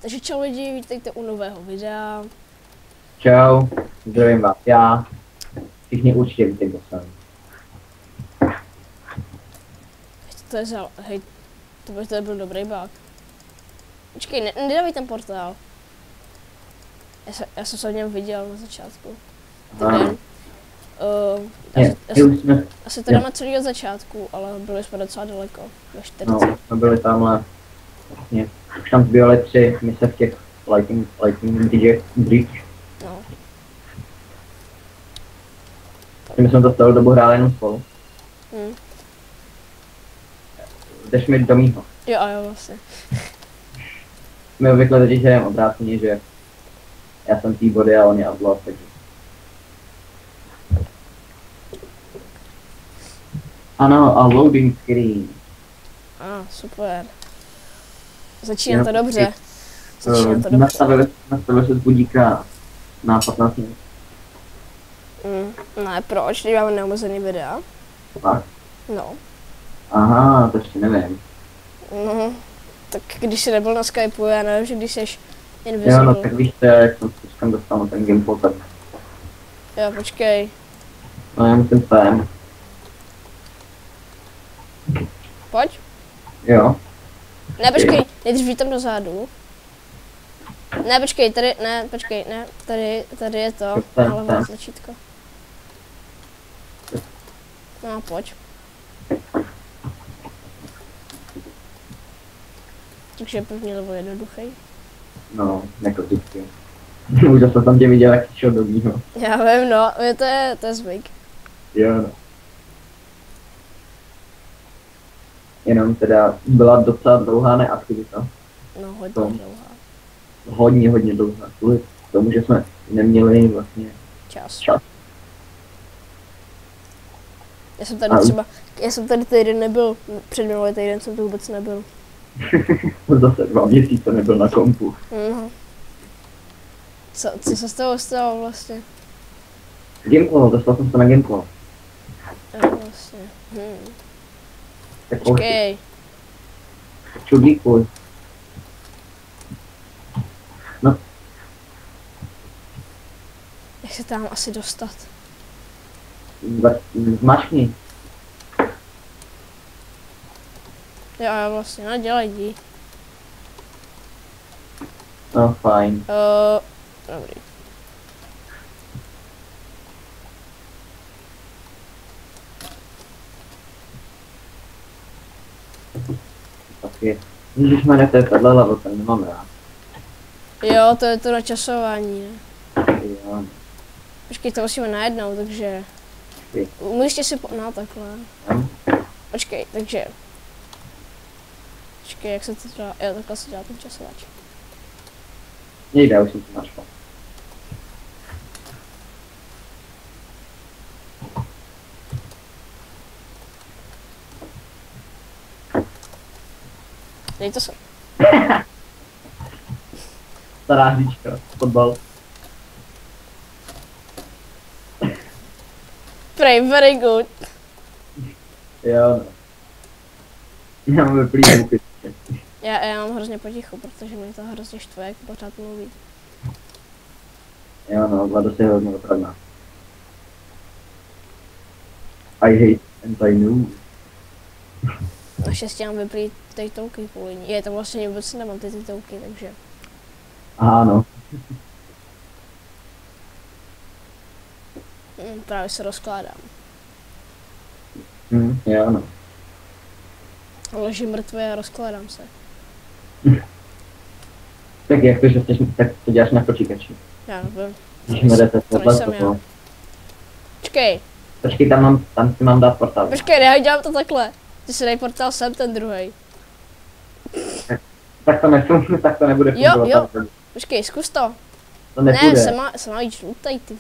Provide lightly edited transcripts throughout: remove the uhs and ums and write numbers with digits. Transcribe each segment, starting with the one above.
Takže čau lidi, vítejte u nového videa. Čau, zdravím vás já. Všichni určitě víte, kdo jsem. To je za... Hej, to byl dobrý bug. Počkej, nedávej ten portál. Já jsem se v něm viděl na začátku. Asi teda na celý začátku, ale byli jsme docela daleko. Ve 40. No, jsme byli tamhle. Vlastně, už tam zbývaly 3 mise v těch Lightning Bridge. No. My jsme to celou dobu hráli jenom spolu. Jdeš mi do mýho. Jo, vlastně. My obvykle totiž hrajeme obráceně, že já jsem T-body a on je Outlaw, takže. Ano, a loading screen. Super. Začíná to dobře. Nastavili se z budíka na 15 minut. Ne, proč? Teď máme neomezený videa. Tak. No. Aha, to ještě nevím. No, tak když jsi nebyl na Skypeu, já nevím, že když jsi invisible. Jo, no tak víš, jak jsem se dostal na ten gameplay, tak. Jo, počkej. No já musím sem. Pojď. Jo. Ne, počkej, nejdřív vítám dozadu. Ne, počkej, tady, ne, počkej, ne, tady je to, nalevo tlačítko. No, pojď. Takže první level jednoduchý. No, jako vždycky. Už jsem tam tě viděl, jak jsi šel do mýho. Já vím, no, to je zvyk. Jo, no. Jenom teda byla docela dlouhá neaktivita. No, hodně dlouhá. Hodně dlouhá. Kvůli tomu, že jsme neměli vlastně čas. Já jsem tady týden nebyl, před minulý týden jsem to vůbec nebyl. Zase 2 měsíce nebyl na kompu. Co se z toho stalo vlastně? Gameclaw, dostal jsem se na Gameclaw. Jo, vlastně. Počkej. Čudlíku. No. Jak se tam asi dostat? Zmačkni. Jo, vlastně, no dělej jdi. No, fajn. Dobrý. Taky. Ježišmarja, to je tahle level, ten nemám rád. Jo, to je to načasování, ne? Jo. Počkej, to musíme najednou, takže... Můžeš si no, takhle. Počkej, takže... Počkej, jak se to dělá? Jo, takhle se dělá ten časovač. Nejde, už jsem to našel. Dej to sem. Stará hříčka, fotbal. Prej, very good. Jo, no. Já mám vyplý zvuky. Já mám hrozně potichu, protože mě to hrozně štve, jak pořád mluví. Jo, no, Vlado si hrozně opravná. I hate and I know. Naštěstí mám vyplý titulky kvůli ní. Je to vlastně vůbec nemám ty titulky, takže... Aha, no. Právě se rozkládám. Jo, no. Ležím mrtvý a rozkládám se. Tak jak to, že chceš, tak to děláš na počítači. Já nevím. Když mi jdete tohle. Počkej. Počkej, tam si mám dát portál. Počkej, já dělám to takhle. Ty si dej portál sem, ten druhý. Tak to nefunguje, tak to nebude fungovat. Jo. Počkej, zkus to. To nepůjde. Ne, se má jít žlutej, ty.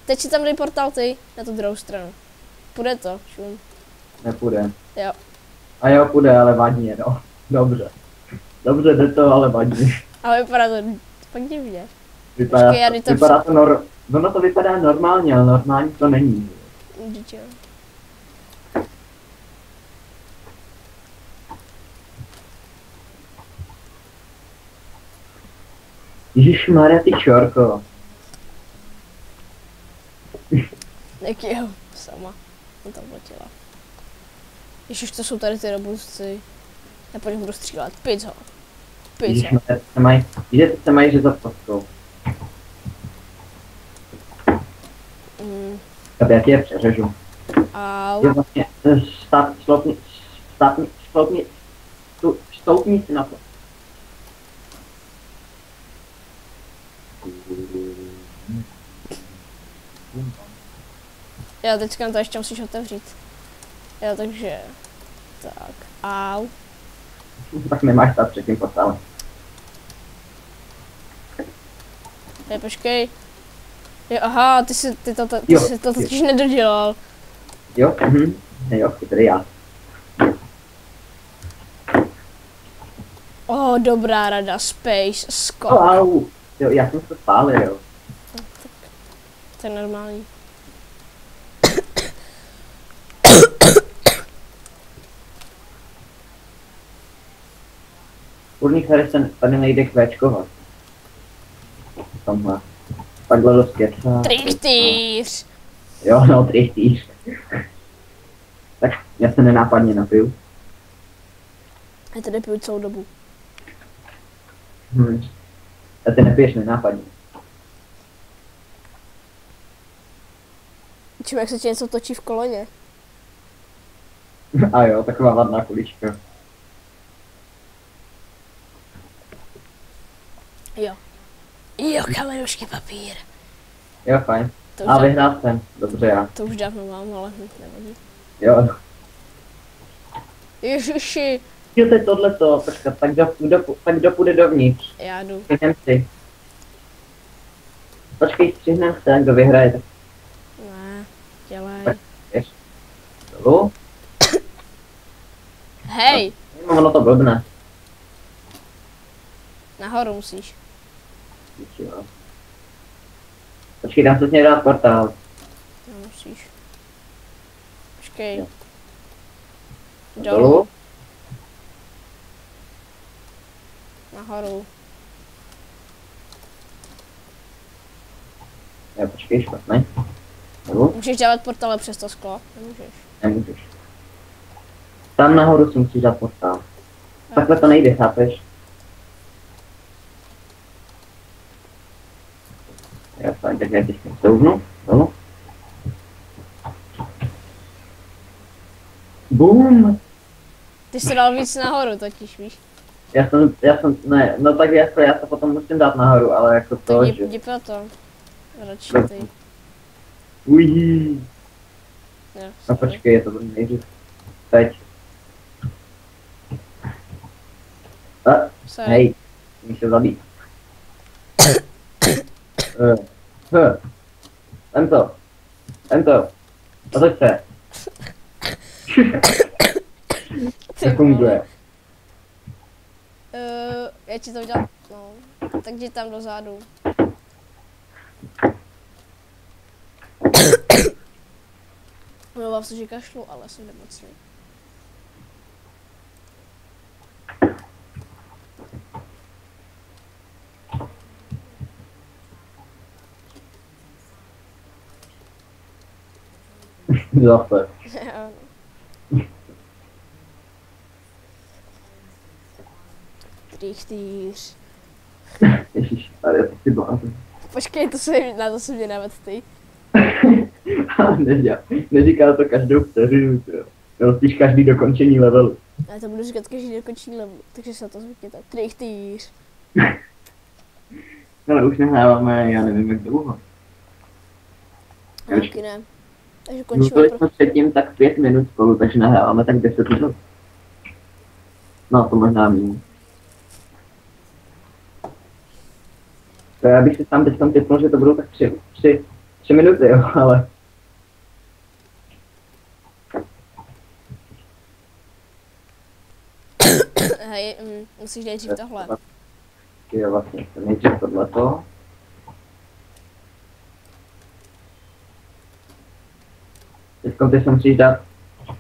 Teď si tam dej portál ty, na tu druhou stranu. Půjde to, šum. Nepůjde. Jo. A jo, půjde, ale vadně, no. Dobře. Dobře, jde to, ale vadně. Ale vypadá to fakt divně. Vypadá to ono to vypadá normálně, ale normální to není. Vždyť jo. Ježišmarja, ty čorko. Jak jo, sama. No tam letěla. Ježiš, to jsou tady ty robustci. Já po něm budu střílet. Pizza. Pizza. Ježišmarja, ty se mají řezat kostkou. Tak já ti je přeřežu. Au. Je vlastně, stoupni si na to. Já teďka to ještě musíš otevřít. Jo, takže... Tak, au. Tak nemáš stát před tím portálem. Hej, počkej. Jo, aha, ty si to totiž nedodělal. Jo, jo, chytrý já. Dobrá rada, space, skok. Au, jo, já jsem se spálil, jo. To je normální. Urník tady nejde kvéčkovat. Tomhle. Takhle dost kecá. Trichtýř! Jo, no, trichtýř. Tak já se nenápadně napiju. Já tady piju celou dobu. A ty nepiješ nenápadně. Čím jak se ti něco točí v koloně? A jo, taková vadná kulička. Jo. Jo, kamenušky papír. Jo, fajn. To už A vyhrál jsem, dobře já. To už dávno mám, ale nevadí. Jo. Ježiši. Jo, to je tohleto, počkat, tak kdo půjde dovnitř? Já jdu. Střihnem si. Počkej, střihnem se, kdo vyhraje, tak Ne, dělej. jdeš dolů. Hej, No, ono to blbne. nahoru musíš. Jo. Počkej, dám se s něj dát portál. Nemusíš. Počkej. Jo. Dolů. Nahoru. Jo, počkej, špatně. Dolů? Můžeš dávat portále přes to sklo? Nemůžeš. Nemůžeš. Tam nahoru si musíš dát portál. Takhle to nejde, chápeš? Jo, fajn, tak já teď stoupnu. Dolů. Boom! Ty jsi dal víc nahoru totiž, víš? Já jsem, ne, no tak jako já to potom musím dát nahoru, ale jako to, Tak že... jdi proto. Radši No. ty. Ují. Jo, No sorry. počkej, je to nejdřív. Teď. Sorry. Hej, musím se zabít. Tento. Otoč se. Ty Nefunguje. vole. Já ti to udělám, no. Tak jdi tam dozadu. Mluvám se, že kašlu, ale jsem nemocný. Zase. Trichtýř. Ježíš, tady je to si blázen. Počkej, na to se mě neved ty. Neříká to každou vteřinu, jo. No spíš každý dokončení levelu. Já to budu říkat každý dokončí level, takže se na to zvykněte. Trichtýř. Ale už nahráváme, já nevím jak dlouho. Taky ne. Takže končíme Mluvili jsme předtím tak 5 minut spolu, takže nahráváme tak 10 minut. No, to možná méně. To já bych si sám teď tam typnul, že to budou tak 3 minuty, jo, ale... Hej, musíš nejdřív tohle. Jo, vlastně, nejdřív tohleto. Teďkom ty si musíš dát...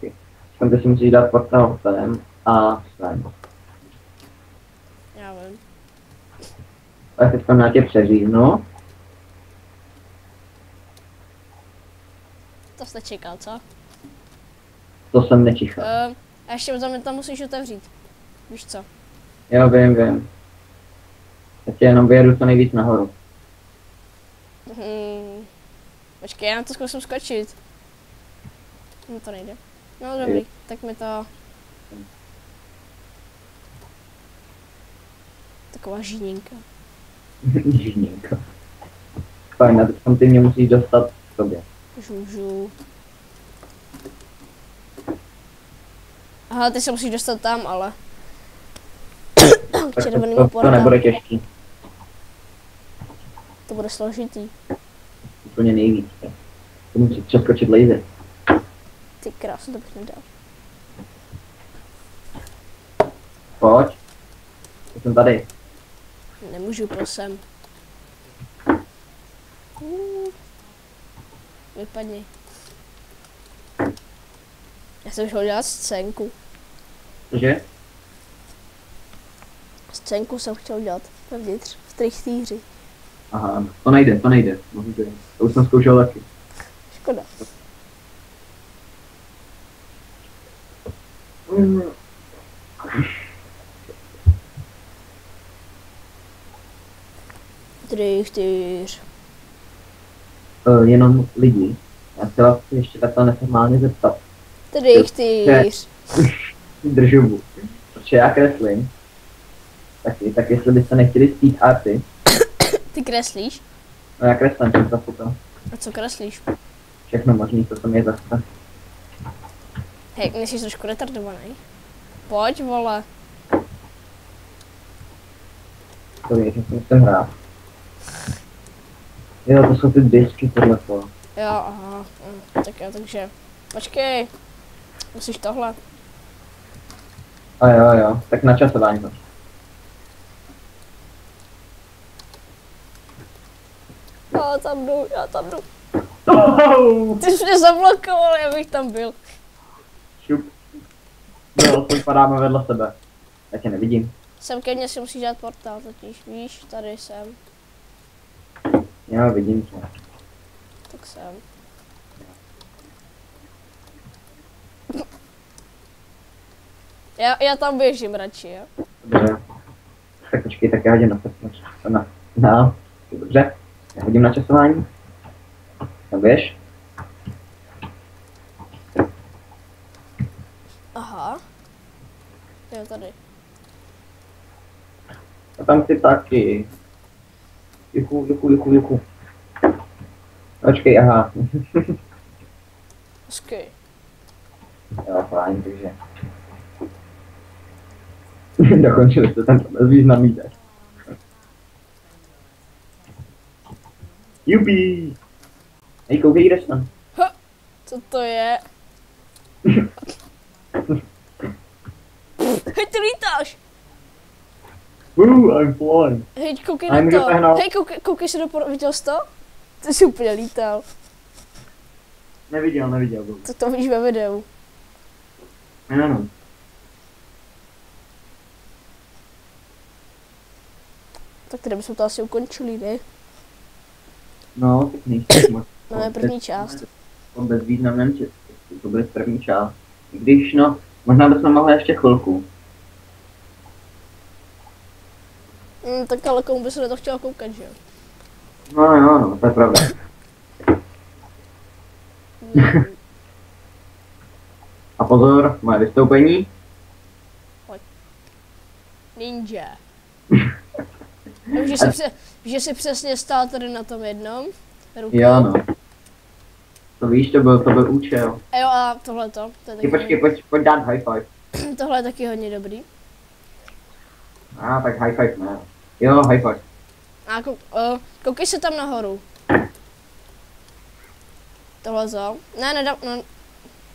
Teďkom ty si musíš dát portál sem a sem. Já vím. Tak teď tam na tě přeříznu. To jste čekal, co? To jsem nečekal. A ještě tam musíš otevřít. Víš co? Jo, vím. Já tě jenom vyjedu co nejvíc nahoru. Počkej, já na to zkusím skočit. No to nejde. No dobrý, tak mi to... Taková žíněnka. Žíněnka. Fajn, a teď ty mě musíš dostat k sobě. Žužu. Aha, ty se musíš dostat tam, ale... Tak Červenýmu to portálu. nebude těžký. To bude složitý. Úplně nejvíc. To musíš přeskočit laser. Ty krásu, to bych nedal. Pojď. Já jsem tady. Nemůžu, prosím. Vypadni. Já jsem šel dělat scénku. Cože? Scénku jsem chtěl dělat vevnitř, v trichtýři. Aha, to nejde. Bohužel. To už jsem zkoušel taky. Škoda. Trichtýř. Jenom lidi. Já se vás chci ještě takhle neformálně zeptat. Trichtýř. Držubu. Protože já kreslím. Tak jestli byste nechtěli stít arty. Ty kreslíš? No já kreslím, jsem zapukal. A co kreslíš? Všechno možný, to jsem je zase. Hej, nejsi trošku retardovaný. Pojď, vole. To víš, že jsem hrát. Jo, to jsou ty disky tohleto. Jo, aha. Tak jo, takže. Počkej. Musíš tohle. A jo, tak načasování to. Já tam jdu. Ty jsi mě zablokoval, já bych tam byl. Šup. No, aspoň padáme vedle sebe. Já tě nevidím. Sem ke mně si musíš dát portál totiž, víš, tady jsem. Jo, vidím tě. Tak jsem. Já tam běžím radši, jo. Dobře. Tak počkej, tak já hodím na dobře. Já hodím na časování. Tam běž. Aha. Jo, tady. A tam ty taky. Juchu. Počkej, aha. Hezky. Jo, fajn, takže. Dokončili jste ten bezvýznamný test. Jupi! Hej, koukej, jdeš tam. Co to je? Hej, ty lítáš! I'm flying. Hej, koukej Ale na můžu to. přehnat. Hej, koukej se viděl jsi to? Ty jsi úplně lítal. Neviděl. Tak to vidíš ve videu. Ano. Tak tady bychom to asi ukončili, ne? No, tak nejsi moc. No, je první část. O bezvýznamném česku. To bude první část. I když, no, možná bychom mohli ještě chvilku. Tak ale komu by se na to chtěl koukat, že jo? No, to je pravda. A pozor, moje vystoupení. Ninja. Že si přesně stál tady na tom jednom. Rukou. Jo, no. To víš, to byl účel. A jo, a tohleto. To je taky Počkej, pojď dát high five. Tohle je taky hodně dobrý. Tak high five ne. Jo, high five. A koukej se tam nahoru. Tohle co? Ne, nedám, no,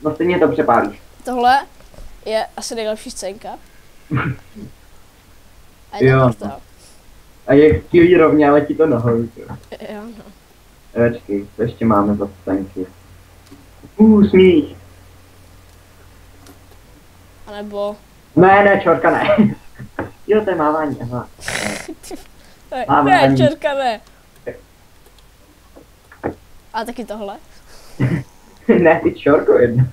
No stejně to přepálíš. tohle je asi nejlepší scénka. A je Jo. to portál. A je chvíli rovně, ale ti to nahoru. Jo, no. Počkej, to ještě máme za scénky. Smích. A nebo... Ne, čorka ne. Jo, to je mávání, aha. Ne, Mávání. čerka, ne. A taky tohle. Ne, ty čorko jedna.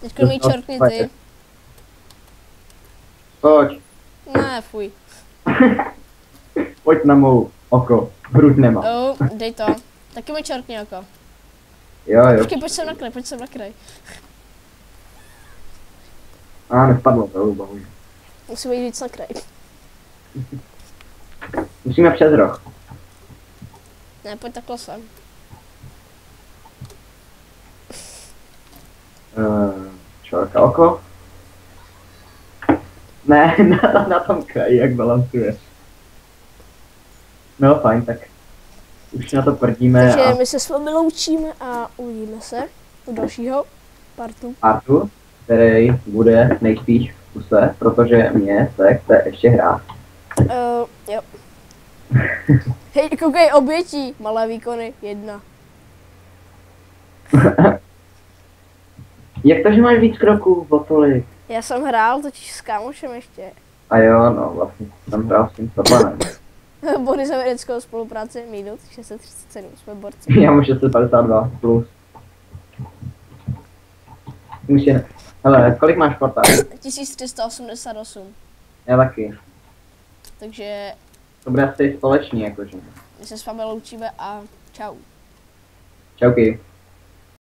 Teďko mi čorkni ty. Pojď. Ne, fuj. Pojď na mou oko. Hrud nemá. Oh, dej to. Taky mi čorkni jako. Jo. Počkej, pojď sem na kraj. A nespadlo to, bohužel. Musíme jít víc na kraj. Musíme přes roh. Ne, pojď takhle sem. Čorka oko. Ne, na tom kraji, jak balancuje. No fajn, tak už na to prdíme. Takže a my se s vámi loučíme a uvidíme se u dalšího partu. partu, který bude nejspíš v kuse, protože mě se chce ještě hrát. Jo. Hej, koukej, obětí. Malé výkony, 1. Jak to, že máš víc kroků o tolik? Já jsem hrál totiž s kámošem ještě. A jo, no vlastně jsem hrál s tím Sabanem. Body za vědeckou spolupráci minut 637, jsme borci. Já mám 652 plus. Musím. Hele, kolik máš porta? 1388. Já taky. Takže To bude asi společný, jakože. my se s vámi loučíme a čau. Čauky.